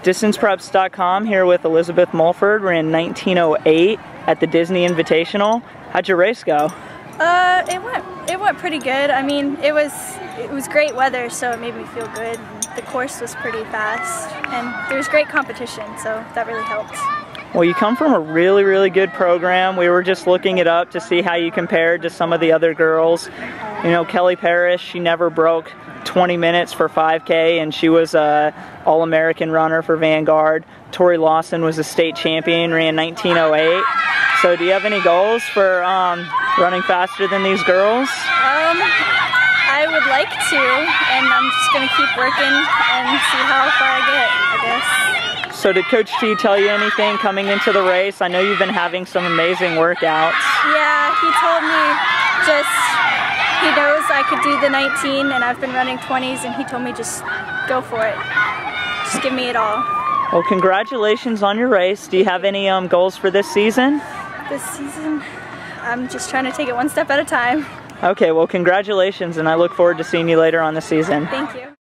DistancePreps.com here with Elizabeth Mulford. We're in 1908 at the Disney Invitational. How'd your race go? It went pretty good. I mean, it was great weather, so it made me feel good. The course was pretty fast, and there was great competition, so that really helped. Well, you come from a really, really good program. We were just looking it up to see how you compared to some of the other girls. You know, Kelly Parrish, she never broke 20 minutes for 5K, and she was a All-American runner for Vanguard. Tori Lawson was a state champion, ran 1908. So do you have any goals for running faster than these girls? I would like to, and I'm just going to keep working and see how far I get, I guess. So did Coach T tell you anything coming into the race? I know you've been having some amazing workouts. Yeah, he told me he knows I could do the 19, and I've been running 20s, and he told me just go for it. Just give me it all. Well, congratulations on your race. Do you have any goals for this season? This season, I'm just trying to take it one step at a time. Okay, well, congratulations, and I look forward to seeing you later on the season. Thank you.